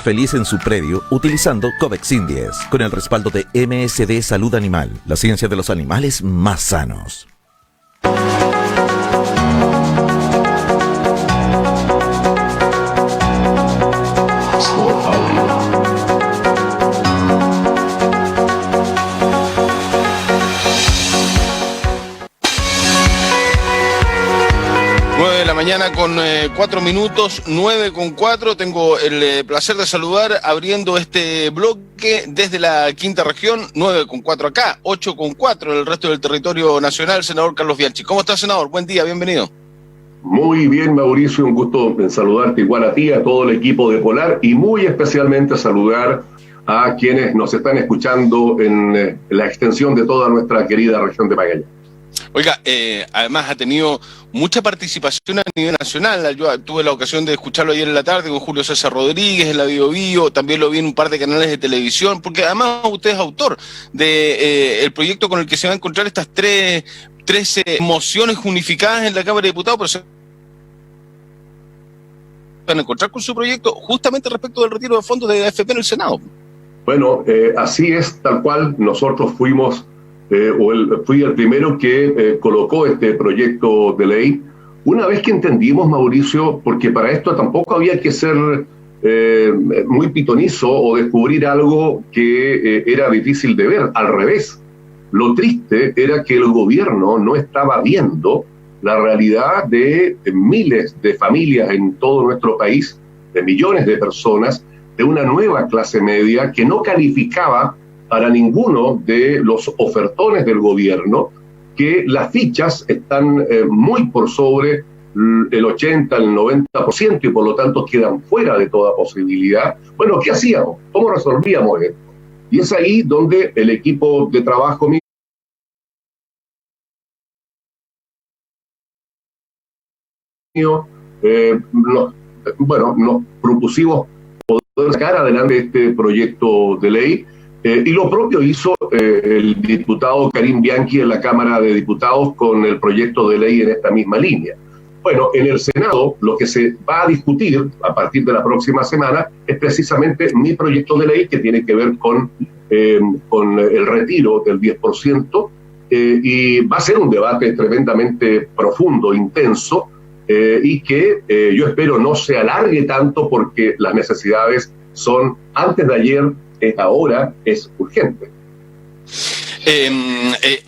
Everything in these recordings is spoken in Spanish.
feliz en su predio utilizando Covexin 10, con el respaldo de MSD Salud Animal, la ciencia de los animales más sanos. Mañana con 4 minutos, 9:04. Tengo el placer de saludar abriendo este bloque desde la quinta región, 9:04 acá, 8:04 en el resto del territorio nacional, senador Carlos Bianchi. ¿Cómo está, senador? Buen día, bienvenido. Muy bien, Mauricio, un gusto en saludarte igual a ti, a todo el equipo de Polar y muy especialmente saludar a quienes nos están escuchando en la extensión de toda nuestra querida región de Magallanes. Oiga, además ha tenido mucha participación a nivel nacional. Yo tuve la ocasión de escucharlo ayer en la tarde con Julio César Rodríguez en la Bio Bio, también lo vi en un par de canales de televisión, porque además usted es autor de el proyecto con el que se van a encontrar estas 13 mociones unificadas en la Cámara de Diputados, pero se van a encontrar con su proyecto justamente respecto del retiro de fondos de AFP en el Senado. Bueno, así es, tal cual. Nosotros fuimos... fui el primero que colocó este proyecto de ley. Una vez que entendimos, Mauricio, porque para esto tampoco había que ser muy pitonizo o descubrir algo que era difícil de ver. Al revés, lo triste era que el gobierno no estaba viendo la realidad de miles de familias en todo nuestro país, de millones de personas, de una nueva clase media que no calificaba para ninguno de los ofertones del gobierno, que las fichas están muy por sobre el 80, el 90%, y por lo tanto quedan fuera de toda posibilidad. Bueno, ¿qué hacíamos? ¿Cómo resolvíamos esto? Y es ahí donde el equipo de trabajo mío, nos propusimos poder sacar adelante este proyecto de ley. Y lo propio hizo el diputado Karim Bianchi en la Cámara de Diputados con el proyecto de ley en esta misma línea. Bueno, en el Senado lo que se va a discutir a partir de la próxima semana es precisamente mi proyecto de ley que tiene que ver con el retiro del 10%, y va a ser un debate tremendamente profundo, intenso, y que yo espero no se alargue tanto porque las necesidades son antes de ayer, es ahora, es urgente.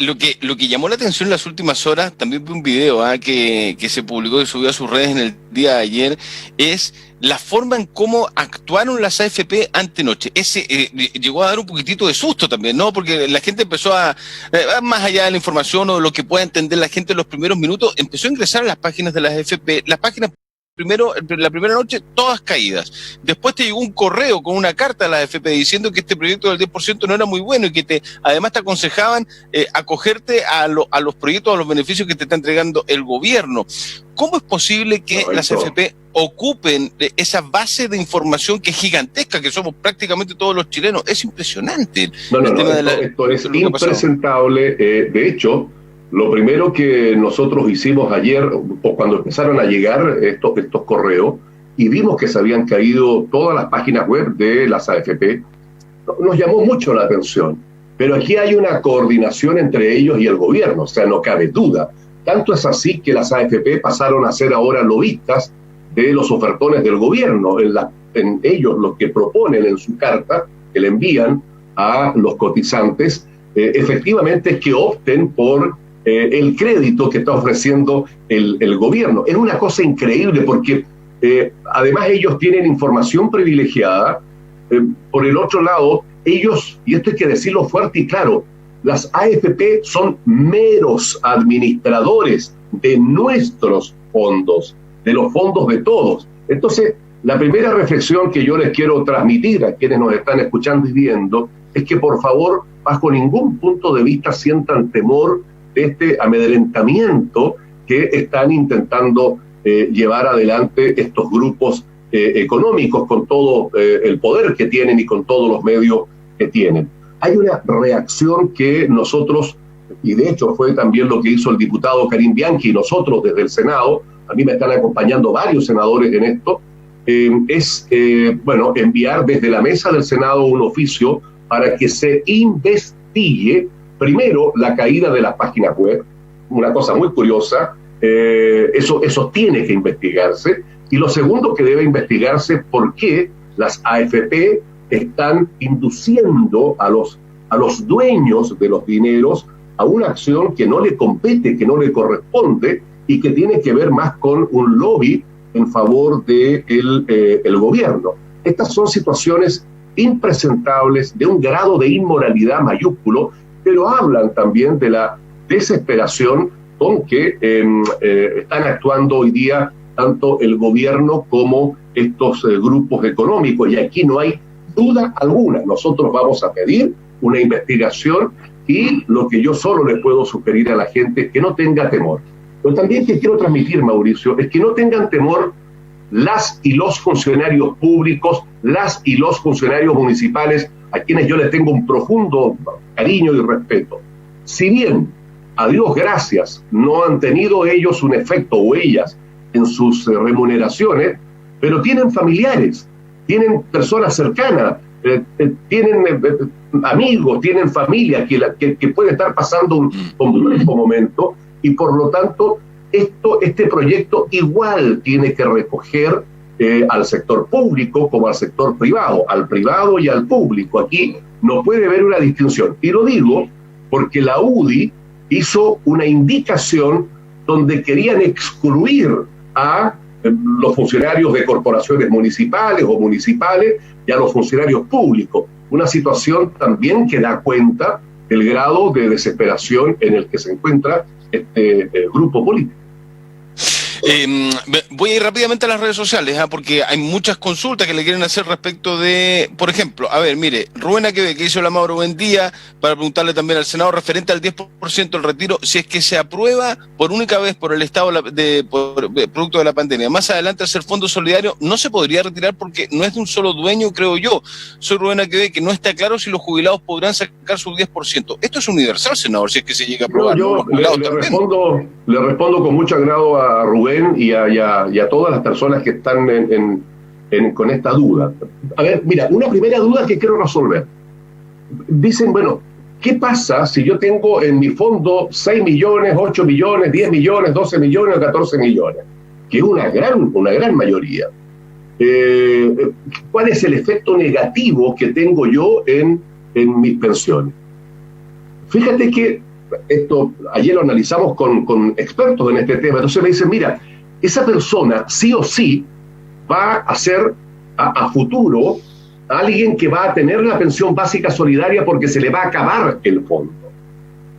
Lo que llamó la atención en las últimas horas, también vi un video que se publicó y subió a sus redes en el día de ayer, es la forma en cómo actuaron las AFP antenoche. Llegó a dar un poquitito de susto también, ¿no? Porque la gente empezó más allá de la información o de lo que pueda entender la gente en los primeros minutos, empezó a ingresar a las páginas de las AFP, las páginas la primera noche, todas caídas. Después te llegó un correo con una carta a la AFP diciendo que este proyecto del 10% no era muy bueno y que además te aconsejaban acogerte a los proyectos, a los beneficios que te está entregando el gobierno. ¿Cómo es posible que las AFP ocupen esa base de información que es gigantesca, que somos prácticamente todos los chilenos? Es impresionante. Esto es impresentable. De hecho, lo primero que nosotros hicimos ayer, o cuando empezaron a llegar estos correos, y vimos que se habían caído todas las páginas web de las AFP, nos llamó mucho la atención. Pero aquí hay una coordinación entre ellos y el gobierno, o sea, no cabe duda. Tanto es así que las AFP pasaron a ser ahora lobistas de los ofertones del gobierno, en ellos los que proponen en su carta, que le envían a los cotizantes, efectivamente es que opten por el crédito que está ofreciendo el gobierno. Es una cosa increíble porque además ellos tienen información privilegiada. Por el otro lado, ellos, y esto hay que decirlo fuerte y claro, las AFP son meros administradores de nuestros fondos, de los fondos de todos. Entonces, la primera reflexión que yo les quiero transmitir a quienes nos están escuchando y viendo es que, por favor, bajo ningún punto de vista sientan temor de este amedrentamiento que están intentando llevar adelante estos grupos económicos con todo el poder que tienen y con todos los medios que tienen. Hay una reacción que nosotros, y de hecho fue también lo que hizo el diputado Karim Bianchi y nosotros desde el Senado, a mí me están acompañando varios senadores en esto, es enviar desde la mesa del Senado un oficio para que se investigue primero la caída de las páginas web, una cosa muy curiosa, eso tiene que investigarse, y lo segundo que debe investigarse, por qué las AFP están induciendo a los dueños de los dineros a una acción que no le compete, que no le corresponde, y que tiene que ver más con un lobby en favor del gobierno. Estas son situaciones impresentables, de un grado de inmoralidad mayúsculo, pero hablan también de la desesperación con que están actuando hoy día tanto el gobierno como estos grupos económicos, y aquí no hay duda alguna. Nosotros vamos a pedir una investigación, y lo que yo solo le puedo sugerir a la gente es que no tenga temor. Pero también que quiero transmitir, Mauricio, es que no tengan temor las y los funcionarios públicos, las y los funcionarios municipales, a quienes yo les tengo un profundo cariño y respeto. Si bien, a Dios gracias, no han tenido ellos un efecto, o ellas, en sus remuneraciones, pero tienen familiares, tienen personas cercanas, tienen amigos, tienen familia que puede estar pasando un complejo momento, y por lo tanto este proyecto igual tiene que recoger al sector público como al sector privado, al privado y al público. Aquí no puede haber una distinción, y lo digo porque la UDI hizo una indicación donde querían excluir a los funcionarios de corporaciones municipales o municipales y a los funcionarios públicos. Una situación también que da cuenta del grado de desesperación en el que se encuentra este grupo político. Voy a ir rápidamente a las redes sociales, porque hay muchas consultas que le quieren hacer respecto de, por ejemplo, a ver, mire, Rubén Aquebe, que hizo la Mauro, buen día, para preguntarle también al Senado referente al 10% del retiro, si es que se aprueba por única vez por el Estado producto de la pandemia. Más adelante, hacer fondo solidario no se podría retirar porque no es de un solo dueño, creo yo. Soy Rubén Aquebe, que no está claro si los jubilados podrán sacar su 10%. Esto es universal, senador, si es que se llega a aprobar. Yo le respondo con mucho agrado a Rubén y a todas las personas que están con esta duda. A ver, mira, una primera duda que quiero resolver. Dicen, bueno, ¿qué pasa si yo tengo en mi fondo 6 millones, 8 millones, 10 millones, 12 millones o 14 millones? Que es una gran mayoría. ¿Cuál es el efecto negativo que tengo yo en mis pensiones? Fíjate que esto ayer lo analizamos con expertos en este tema. Entonces me dicen, mira, esa persona sí o sí va a ser a futuro alguien que va a tener la pensión básica solidaria porque se le va a acabar el fondo.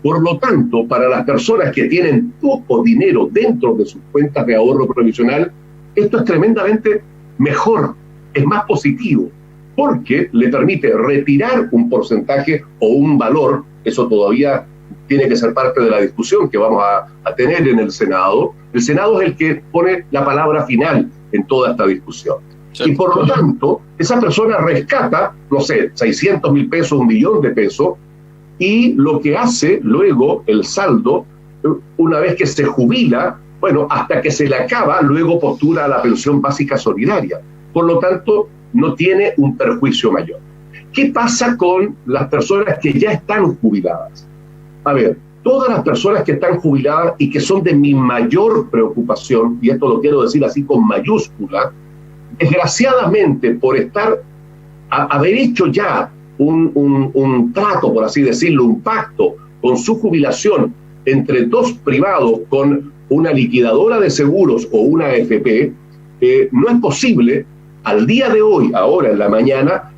Por lo tanto, para las personas que tienen poco dinero dentro de sus cuentas de ahorro provisional, esto es tremendamente mejor, es más positivo, porque le permite retirar un porcentaje o un valor. Eso todavía tiene que ser parte de la discusión que vamos a tener en el Senado. El Senado es el que pone la palabra final en toda esta discusión. Sí. Y por lo tanto, esa persona rescata, no sé, 600,000 pesos, 1.000.000 de pesos, y lo que hace luego el saldo, una vez que se jubila, bueno, hasta que se le acaba, luego postula a la pensión básica solidaria. Por lo tanto, no tiene un perjuicio mayor. ¿Qué pasa con las personas que ya están jubiladas? A ver, todas las personas que están jubiladas y que son de mi mayor preocupación, y esto lo quiero decir así con mayúscula, desgraciadamente por haber hecho ya un trato, por así decirlo, un pacto con su jubilación entre dos privados, con una liquidadora de seguros o una AFP, no es posible al día de hoy, ahora en la mañana,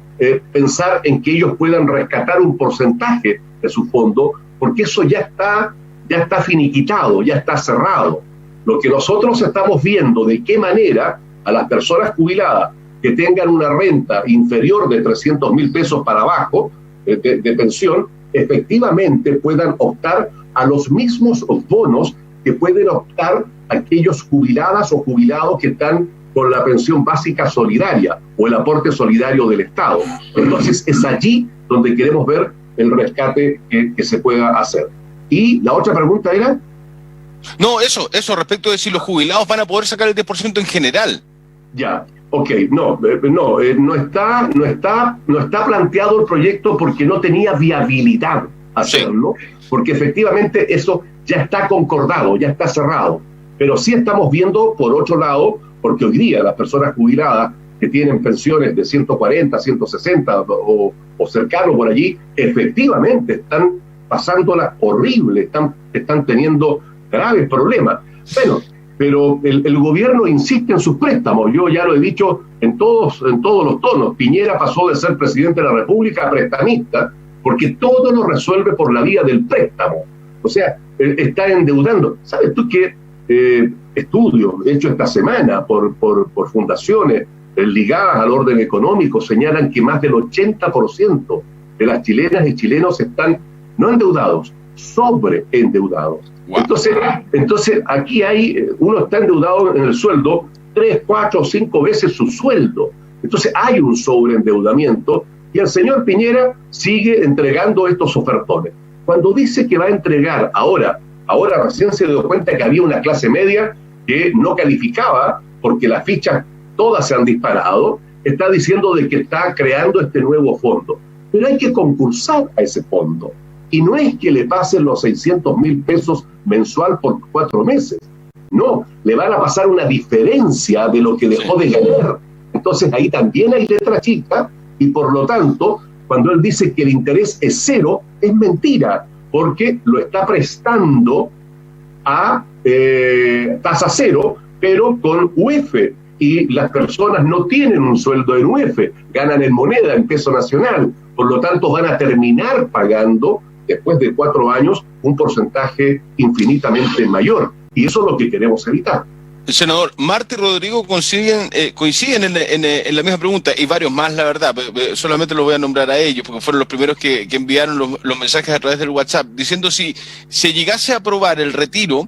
pensar en que ellos puedan rescatar un porcentaje de su fondo, porque eso ya está finiquitado, ya está cerrado. Lo que nosotros estamos viendo, de qué manera a las personas jubiladas que tengan una renta inferior de 300,000 pesos para abajo de pensión, efectivamente puedan optar a los mismos bonos que pueden optar aquellos jubiladas o jubilados que están con la pensión básica solidaria o el aporte solidario del Estado. Entonces es allí donde queremos ver el rescate que se pueda hacer. Y la otra pregunta era... No, eso respecto de si los jubilados van a poder sacar el 10% en general. Ya, No está planteado el proyecto porque no tenía viabilidad hacerlo, porque efectivamente eso ya está concordado, ya está cerrado. Pero sí estamos viendo, por otro lado, porque hoy día las personas jubiladas que tienen pensiones de 140, 160 o cercano por allí, efectivamente están pasándola horrible, están teniendo graves problemas. Bueno, pero el gobierno insiste en sus préstamos. Yo ya lo he dicho en todos los tonos. Piñera pasó de ser presidente de la República a prestamista, porque todo lo resuelve por la vía del préstamo. O sea, está endeudando. ¿Sabes tú qué? Estudios hechos esta semana por fundaciones ligadas al orden económico señalan que más del 80% de las chilenas y chilenos están no endeudados, sobreendeudados. Wow. Entonces aquí uno está endeudado en el sueldo 3, 4 o 5 veces su sueldo. Entonces hay un sobreendeudamiento y el señor Piñera sigue entregando estos ofertones. Cuando dice que va a entregar ahora recién se dio cuenta que había una clase media que no calificaba porque las fichas todas se han disparado, está diciendo de que está creando este nuevo fondo. Pero hay que concursar a ese fondo. Y no es que le pasen los 600.000 pesos mensual por 4 meses. No, le van a pasar una diferencia de lo que dejó de ganar. Entonces ahí también hay letra chica y por lo tanto, cuando él dice que el interés es cero, es mentira, porque lo está prestando a tasa cero, pero con UF. Y las personas no tienen un sueldo en UF, ganan en moneda, en peso nacional. Por lo tanto, van a terminar pagando, después de 4 años, un porcentaje infinitamente mayor. Y eso es lo que queremos evitar. Senador, Marta y Rodrigo coinciden en la misma pregunta, y varios más, la verdad. Solamente los voy a nombrar a ellos, porque fueron los primeros que enviaron los mensajes a través del WhatsApp, diciendo si se llegase a aprobar el retiro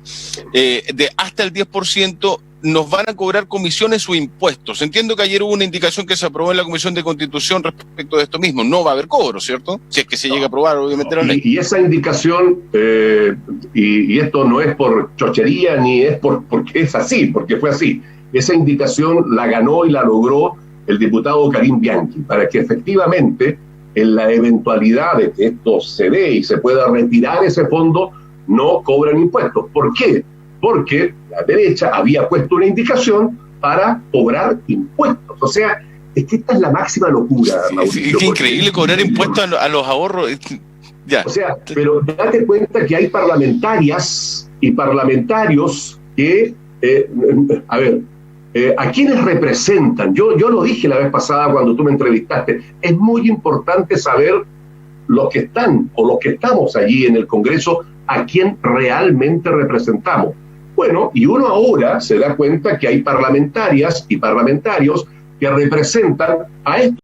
de hasta el 10%, nos van a cobrar comisiones o impuestos. Entiendo que ayer hubo una indicación que se aprobó en la Comisión de Constitución respecto de esto mismo. No va a haber cobro, ¿cierto? Si es que se llega a aprobar, obviamente, la ley. Y esa indicación, y esto no es por chochería, ni es porque es así, porque fue así. Esa indicación la ganó y la logró el diputado Karim Bianchi, para que efectivamente, en la eventualidad de que esto se dé y se pueda retirar ese fondo, no cobran impuestos. ¿Por qué? Porque la derecha había puesto una indicación para cobrar impuestos. O sea, es que esta es la máxima locura, Mauricio. Es increíble cobrar impuestos a los ahorros. Ya. O sea, pero date cuenta que hay parlamentarias y parlamentarios que, ¿a quiénes representan? Yo lo dije la vez pasada cuando tú me entrevistaste. Es muy importante saber los que están o los que estamos allí en el Congreso, a quién realmente representamos. Bueno, y uno ahora se da cuenta que hay parlamentarias y parlamentarios que representan a estos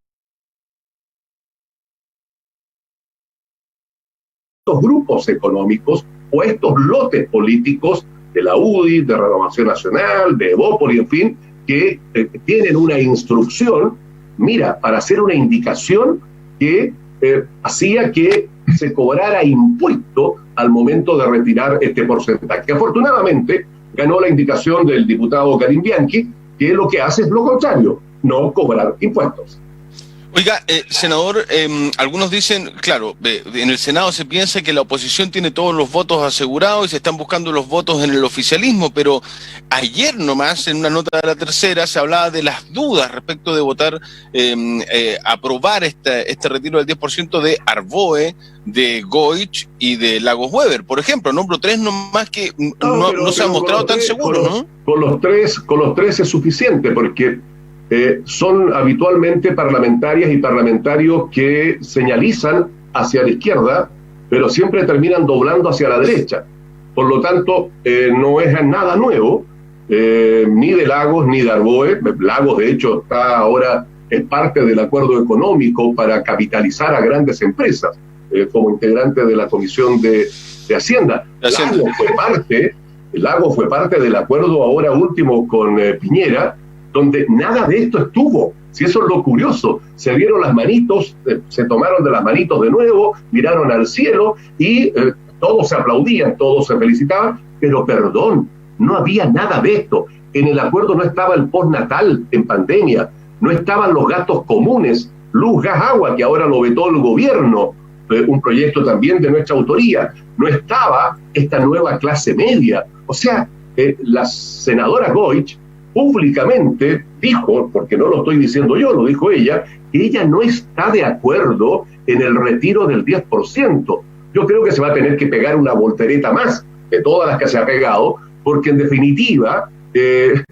grupos económicos o estos lotes políticos de la UDI, de Renovación Nacional, de Evópoli, en fin, que tienen una instrucción, para hacer una indicación que hacía que se cobrara impuesto al momento de retirar este porcentaje. Afortunadamente, ganó la indicación del diputado Karim Bianchi, que lo que hace es lo contrario, no cobrar impuestos. Oiga, senador, algunos dicen, claro, en el Senado se piensa que la oposición tiene todos los votos asegurados y se están buscando los votos en el oficialismo, pero ayer nomás, en una nota de La Tercera, se hablaba de las dudas respecto de votar, aprobar este retiro del 10% de Arboe, de Goich y de Lagos Weber, por ejemplo. Nombro 3 nomás que no se ha mostrado tan seguro, ¿no? Con los tres es suficiente, porque son habitualmente parlamentarias y parlamentarios que señalizan hacia la izquierda, pero siempre terminan doblando hacia la derecha. Por lo tanto, no es nada nuevo, ni de Lagos ni de Arboe. Lagos, de hecho, es parte del acuerdo económico para capitalizar a grandes empresas, como integrante de la Comisión de Hacienda. Lagos fue parte del acuerdo ahora último con Piñera, donde nada de esto estuvo. Si eso es lo curioso, se dieron las manitos, se tomaron de las manitos de nuevo, miraron al cielo y todos se aplaudían, todos se felicitaban, pero perdón, no había nada de esto. En el acuerdo no estaba el postnatal en pandemia, no estaban los gastos comunes, luz, gas, agua, que ahora lo vetó el gobierno, un proyecto también de nuestra autoría, no estaba esta nueva clase media. O sea, la senadora Goich públicamente dijo, porque no lo estoy diciendo yo, lo dijo ella, que ella no está de acuerdo en el retiro del 10%. Yo creo que se va a tener que pegar una voltereta más de todas las que se ha pegado, porque en definitiva es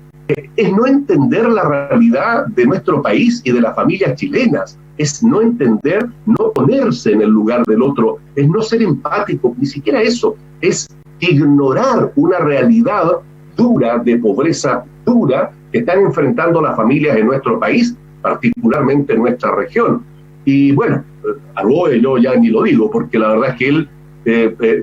no entender la realidad de nuestro país y de las familias chilenas, es no entender, no ponerse en el lugar del otro, es no ser empático, ni siquiera eso, es ignorar una realidad dura, de pobreza dura, que están enfrentando las familias en nuestro país, particularmente en nuestra región. Y bueno, Arboe yo ya ni lo digo, porque la verdad es que él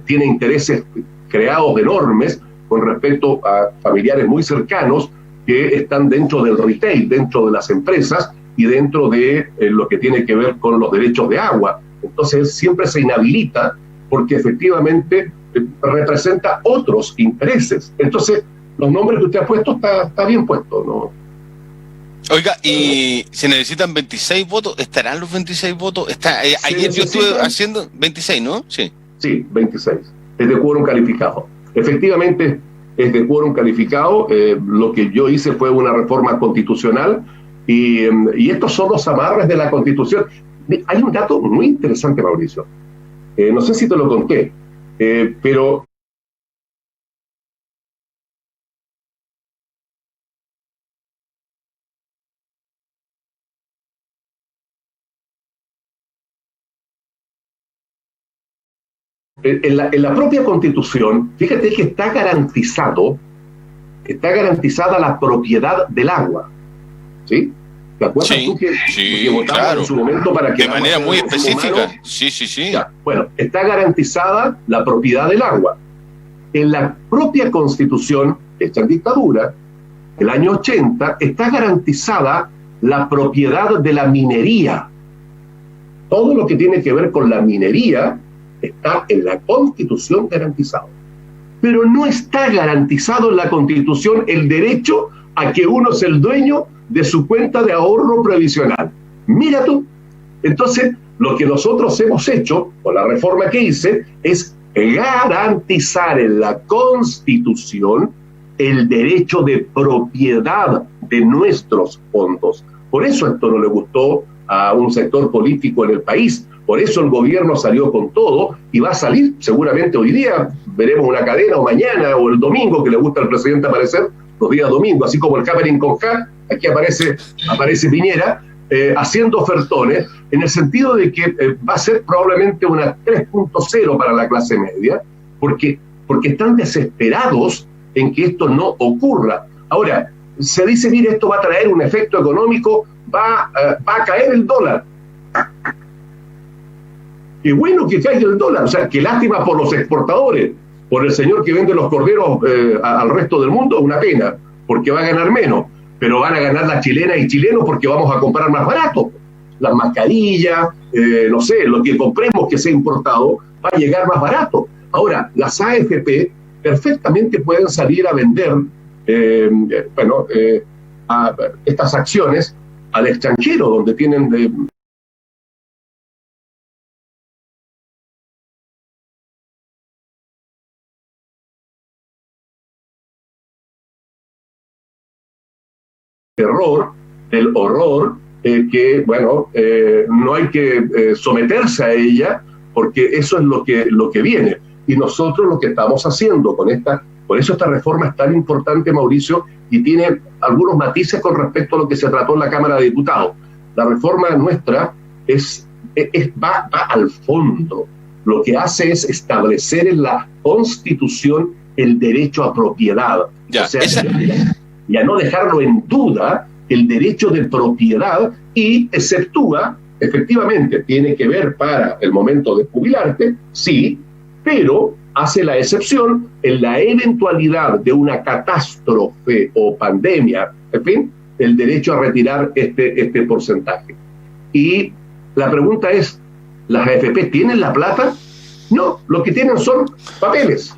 tiene intereses creados enormes con respecto a familiares muy cercanos que están dentro del retail, dentro de las empresas y dentro de lo que tiene que ver con los derechos de agua. Entonces siempre se inhabilita porque efectivamente representa otros intereses. Entonces, los nombres que usted ha puesto está bien puesto, ¿no? Oiga, y se necesitan 26 votos, ¿estarán los 26 votos? Ayer yo estuve haciendo 26, ¿no? Sí. Sí, 26. Es de quórum calificado. Efectivamente, es de quórum calificado. Lo que yo hice fue una reforma constitucional y estos son los amarres de la Constitución. Hay un dato muy interesante, Mauricio. No sé si te lo conté, pero en la propia Constitución, fíjate que está garantizada la propiedad del agua, ¿sí? ¿Te acuerdas tú que votamos claro, en su momento para que... De manera muy específica, sí. Ya, bueno, está garantizada la propiedad del agua. En la propia Constitución, hecha en dictadura, el año 80, está garantizada la propiedad de la minería. Todo lo que tiene que ver con la minería está en la Constitución garantizado. Pero no está garantizado en la Constitución el derecho a que uno es el dueño de su cuenta de ahorro previsional. Mira tú. Entonces, lo que nosotros hemos hecho, con la reforma que hice, es garantizar en la Constitución el derecho de propiedad de nuestros fondos. Por eso esto no le gustó a un sector político en el país. Por eso el gobierno salió con todo y va a salir seguramente hoy día, veremos una cadena o mañana o el domingo, que le gusta al presidente aparecer los días domingos, así como el Happening con K, aquí aparece Piñera, haciendo ofertones, en el sentido de que va a ser probablemente una 3.0 para la clase media, porque están desesperados en que esto no ocurra. Ahora, se dice, mire, esto va a traer un efecto económico, va a caer el dólar. Qué bueno que caiga el dólar, o sea, qué lástima por los exportadores, por el señor que vende los corderos al resto del mundo, una pena, porque va a ganar menos, pero van a ganar las chilenas y chilenos porque vamos a comprar más barato. Las mascarillas, no sé, lo que compremos que sea importado, va a llegar más barato. Ahora, las AFP perfectamente pueden salir a vender a estas acciones al extranjero, donde tienen... del horror, que no hay que someterse a ella, porque eso es lo que viene. Y nosotros lo que estamos haciendo por eso esta reforma es tan importante, Mauricio, y tiene algunos matices con respecto a lo que se trató en la Cámara de Diputados. La reforma nuestra va al fondo. Lo que hace es establecer en la Constitución el derecho a propiedad. Y a no dejarlo en duda el derecho de propiedad, y exceptúa, efectivamente, tiene que ver para el momento de jubilarte, sí, pero hace la excepción en la eventualidad de una catástrofe o pandemia, en fin, el derecho a retirar este porcentaje. Y la pregunta es, ¿las AFP tienen la plata? No, lo que tienen son papeles.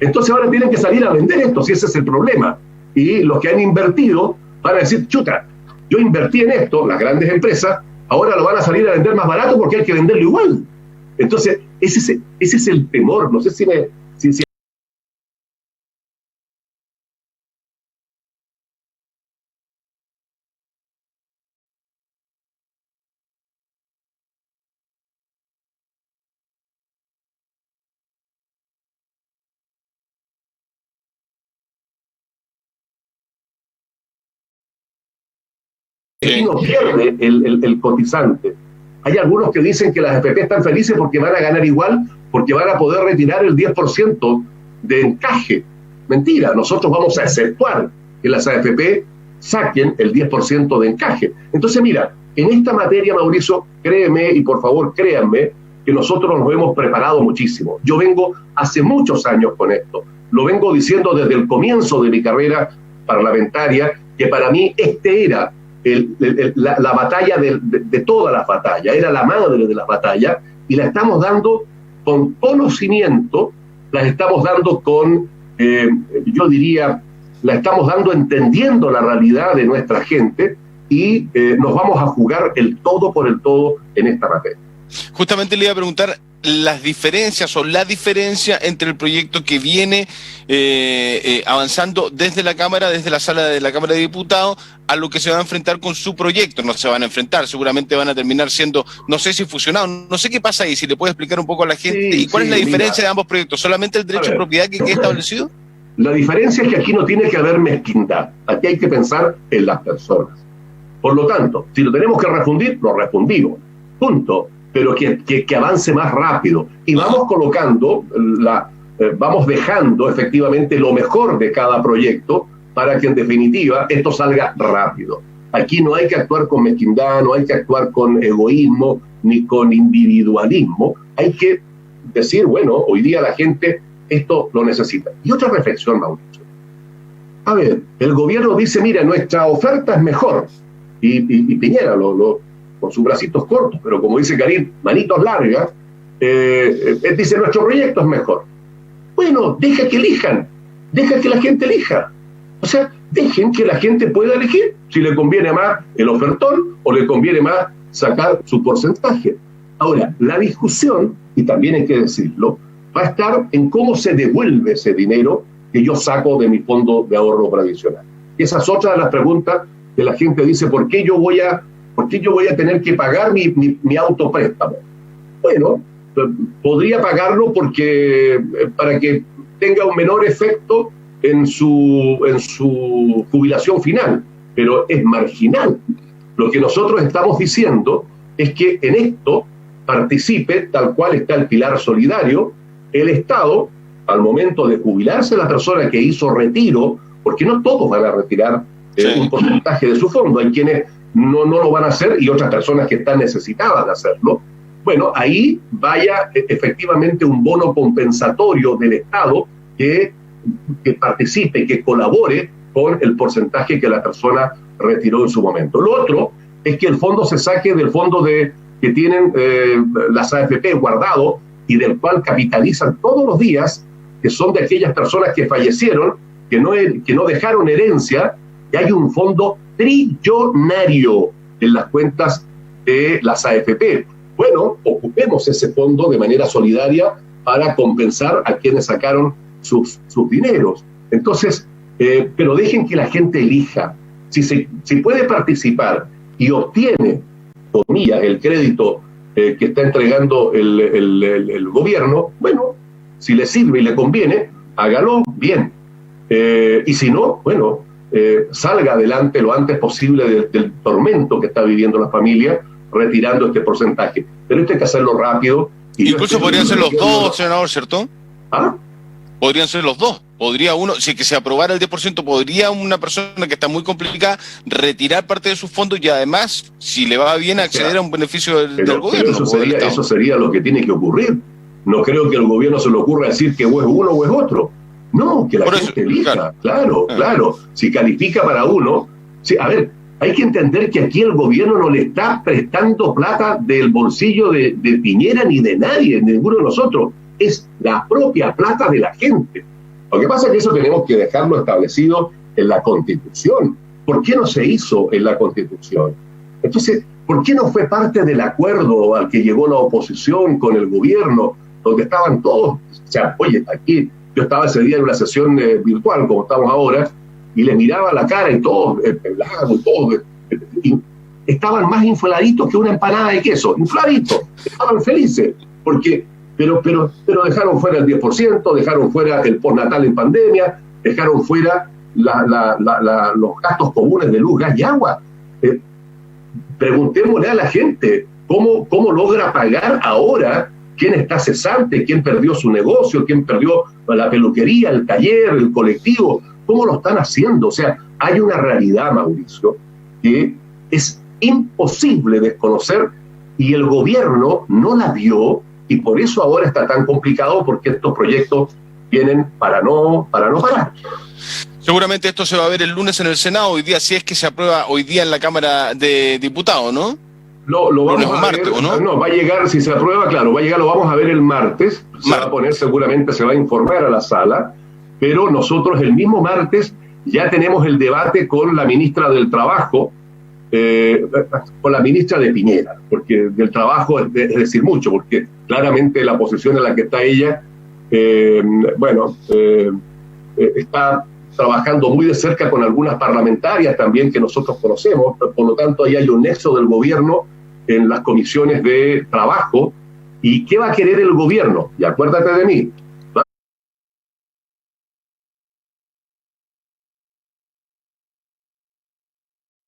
Entonces ahora tienen que salir a vender esto, si ese es el problema. Y los que han invertido van a decir, chuta, yo invertí en esto, las grandes empresas, ahora lo van a salir a vender más barato porque hay que venderlo igual. Entonces, ese es el temor. No sé si aquí no pierde el cotizante. Hay algunos que dicen que las AFP están felices porque van a ganar igual, porque van a poder retirar el 10% de encaje. Mentira, nosotros vamos a exceptuar que las AFP saquen el 10% de encaje. Entonces, mira, en esta materia, Mauricio, créeme y por favor créanme que nosotros nos hemos preparado muchísimo. Yo vengo hace muchos años con esto. Lo vengo diciendo desde el comienzo de mi carrera parlamentaria, que para mí era la batalla de todas las batallas, era la madre de las batallas, y la estamos dando con conocimiento, las estamos dando con, yo diría, la estamos dando entendiendo la realidad de nuestra gente, y nos vamos a jugar el todo por el todo en esta materia. Justamente le iba a preguntar las diferencias o la diferencia entre el proyecto que viene avanzando desde la Cámara, desde la sala de la Cámara de Diputados, a lo que se va a enfrentar con su proyecto. No se van a enfrentar, seguramente van a terminar siendo, no sé si fusionados, no sé qué pasa ahí, si le puede explicar un poco a la gente. Sí, ¿y cuál es la diferencia de ambos proyectos? ¿Solamente el derecho de propiedad que queda establecido? La diferencia es que aquí no tiene que haber mezquindad, aquí hay que pensar en las personas. Por lo tanto, si lo tenemos que refundir, lo refundimos, punto. Pero que avance más rápido. Y vamos colocando, vamos dejando efectivamente lo mejor de cada proyecto para que en definitiva esto salga rápido. Aquí no hay que actuar con mezquindad, no hay que actuar con egoísmo, ni con individualismo. Hay que decir, bueno, hoy día la gente esto lo necesita. Y otra reflexión, Mauricio. A ver, el gobierno dice, mira, nuestra oferta es mejor. Y Piñera con sus bracitos cortos, pero como dice Karim, manitos largas, él dice, nuestro proyecto es mejor. Bueno, deja que elijan, deja que la gente elija. O sea, dejen que la gente pueda elegir si le conviene más el ofertón o le conviene más sacar su porcentaje. Ahora, la discusión, y también hay que decirlo, va a estar en cómo se devuelve ese dinero que yo saco de mi fondo de ahorro previsional. Y esa es otra de las preguntas que la gente dice, ¿por qué yo voy a tener que pagar mi autopréstamo? Bueno, podría pagarlo para que tenga un menor efecto en su jubilación final, pero es marginal. Lo que nosotros estamos diciendo es que en esto participe, tal cual está el pilar solidario, el Estado, al momento de jubilarse la persona que hizo retiro, porque no todos van a retirar un porcentaje de su fondo, hay quienes no lo van a hacer y otras personas que están necesitadas de hacerlo. Bueno, ahí vaya efectivamente un bono compensatorio del Estado que participe, que colabore con el porcentaje que la persona retiró en su momento. Lo otro es que el fondo se saque del fondo que tienen las AFP guardado y del cual capitalizan todos los días, que son de aquellas personas que fallecieron, que no dejaron herencia, y hay un fondo trillonario en las cuentas de las AFP. Bueno, ocupemos ese fondo de manera solidaria para compensar a quienes sacaron sus dineros. Entonces, pero dejen que la gente elija. Si puede participar y obtiene, comillas, el crédito que está entregando el gobierno, bueno, si le sirve y le conviene, hágalo bien. Y si no, bueno, salga adelante lo antes posible del tormento que está viviendo la familia, retirando este porcentaje. Pero esto hay que hacerlo rápido. Incluso podrían ser los dos, senador, ¿cierto? ¿Ah? Podrían ser los dos. Podría uno, si que se aprobara el 10%, podría una persona que está muy complicada retirar parte de sus fondos y además, si le va bien, acceder a un beneficio del gobierno. Eso sería lo que tiene que ocurrir. No creo que al gobierno se le ocurra decir que o es uno o es otro. No, que la gente elija. Claro. Si califica para uno... Sí, a ver, hay que entender que aquí el gobierno no le está prestando plata del bolsillo de Piñera ni de nadie, de ninguno de nosotros. Es la propia plata de la gente. Lo que pasa es que eso tenemos que dejarlo establecido en la Constitución. ¿Por qué no se hizo en la Constitución? Entonces, ¿por qué no fue parte del acuerdo al que llegó la oposición con el gobierno, donde estaban todos? O sea, oye, aquí yo estaba ese día en una sesión virtual, como estamos ahora, y les miraba la cara y todos, pelados y todos, y estaban más infladitos que una empanada de queso, infladitos, estaban felices, pero dejaron fuera el 10%, dejaron fuera el postnatal en pandemia, dejaron fuera los gastos comunes de luz, gas y agua. Preguntémosle a la gente cómo logra pagar ahora quién está cesante, quién perdió su negocio, quién perdió la peluquería, el taller, el colectivo, cómo lo están haciendo. O sea, hay una realidad, Mauricio, que es imposible desconocer y el gobierno no la vio y por eso ahora está tan complicado porque estos proyectos vienen para no parar. Seguramente esto se va a ver el lunes en el Senado, hoy día, si es que se aprueba hoy día en la Cámara de Diputados, ¿no? Lo vamos a martes, ver, ¿o no? No, va a llegar, si se aprueba, claro, va a llegar, lo vamos a ver el martes, va a poner, seguramente se va a informar a la sala, pero nosotros el mismo martes ya tenemos el debate con la ministra del Trabajo, con la ministra de Piñera, porque del trabajo es decir mucho, porque claramente la posición en la que está ella, está trabajando muy de cerca con algunas parlamentarias también que nosotros conocemos, por lo tanto ahí hay un nexo del gobierno en las comisiones de trabajo. ¿Y qué va a querer el gobierno? Y acuérdate de mí, va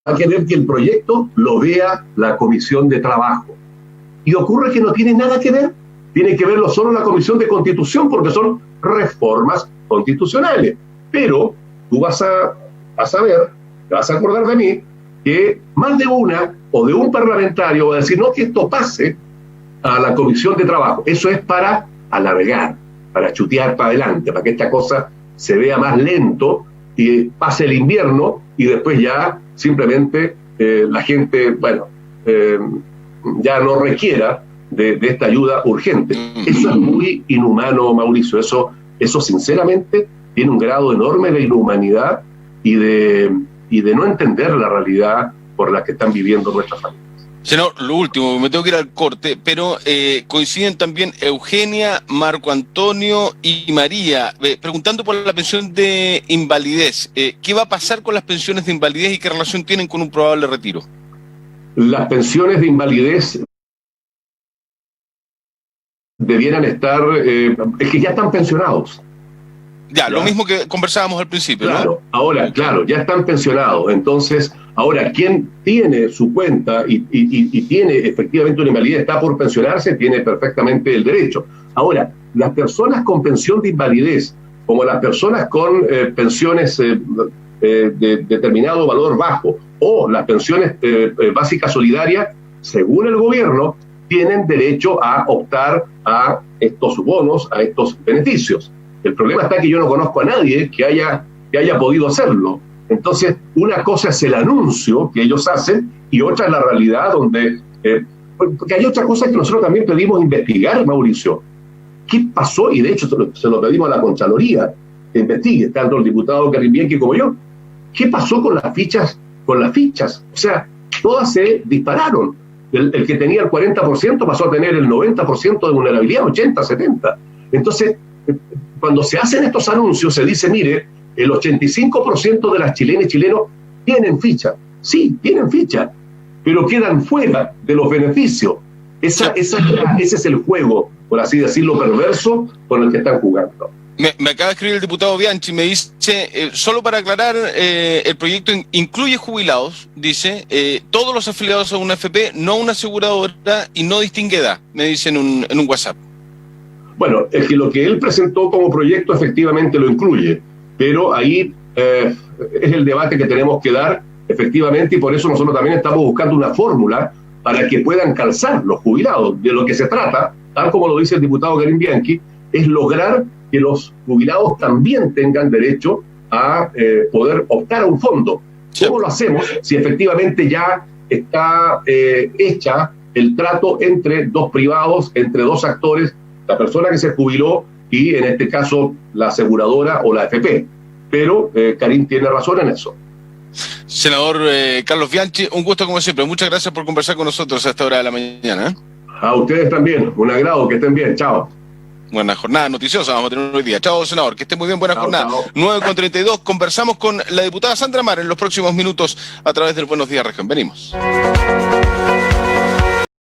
a querer que el proyecto lo vea la comisión de trabajo. Y ocurre que no tiene nada que ver, tiene que verlo solo la comisión de Constitución, porque son reformas constitucionales. Pero tú vas a ver, te vas a acordar de mí, que más de una o de un parlamentario va a decir, no, que esto pase a la comisión de trabajo. Eso es para alargar, para chutear para adelante, para que esta cosa se vea más lento y pase el invierno y después ya simplemente la gente, ya no requiera de esta ayuda urgente. Eso es muy inhumano, Mauricio. Eso sinceramente tiene un grado enorme de inhumanidad y de no entender la realidad por la que están viviendo nuestras familias. Senador, lo último, me tengo que ir al corte, pero coinciden también Eugenia, Marco Antonio y María, preguntando por la pensión de invalidez. ¿Qué va a pasar con las pensiones de invalidez y qué relación tienen con un probable retiro? Las pensiones de invalidez debieran estar, es que ya están pensionados. Ya, lo mismo que conversábamos al principio, claro, ¿no? Ahora, claro, ya están pensionados. Entonces, ahora, quien tiene su cuenta y tiene efectivamente una invalidez, está por pensionarse, tiene perfectamente el derecho. Ahora, las personas con pensión de invalidez, como las personas con pensiones de determinado valor bajo, o las pensiones básicas solidarias, según el gobierno, tienen derecho a optar a estos bonos, a estos beneficios. El problema está que yo no conozco a nadie que haya podido hacerlo. Entonces, una cosa es el anuncio que ellos hacen y otra es la realidad donde... porque hay otra cosa que nosotros también pedimos investigar, Mauricio. ¿Qué pasó? Y de hecho se lo pedimos a la Contraloría que investigue, tanto el diputado Karim Bianchi como yo. ¿Qué pasó con las fichas? O sea, todas se dispararon. El que tenía el 40% pasó a tener el 90% de vulnerabilidad, 80, 70. Entonces, cuando se hacen estos anuncios, se dice, mire, el 85% de las chilenas y chilenos tienen ficha. Sí, tienen ficha, pero quedan fuera de los beneficios. Ese es el juego, por así decirlo, perverso con el que están jugando. Me acaba de escribir el diputado Bianchi, me dice, solo para aclarar, el proyecto incluye jubilados, dice, todos los afiliados a una AFP, no una aseguradora y no distingue edad, me dice en un WhatsApp. Bueno, es que lo que él presentó como proyecto efectivamente lo incluye, pero ahí es el debate que tenemos que dar efectivamente y por eso nosotros también estamos buscando una fórmula para que puedan calzar los jubilados. De lo que se trata, tal como lo dice el diputado Karim Bianchi, es lograr que los jubilados también tengan derecho a poder optar a un fondo. ¿Cómo lo hacemos si efectivamente ya está hecha el trato entre dos privados, entre dos actores, la persona que se jubiló y en este caso la aseguradora o la AFP? pero Karim tiene razón en eso. Senador Carlos Bianchi, un gusto como siempre. Muchas gracias por conversar con nosotros a esta hora de la mañana. A ustedes también, un agrado, que estén bien, chao. Buena jornada noticiosa vamos a tener hoy día. Chao, senador, que esté muy bien, buena jornada. Chao. 9:32, conversamos con la diputada Sandra Mar en los próximos minutos a través del Buenos Días Región. Venimos.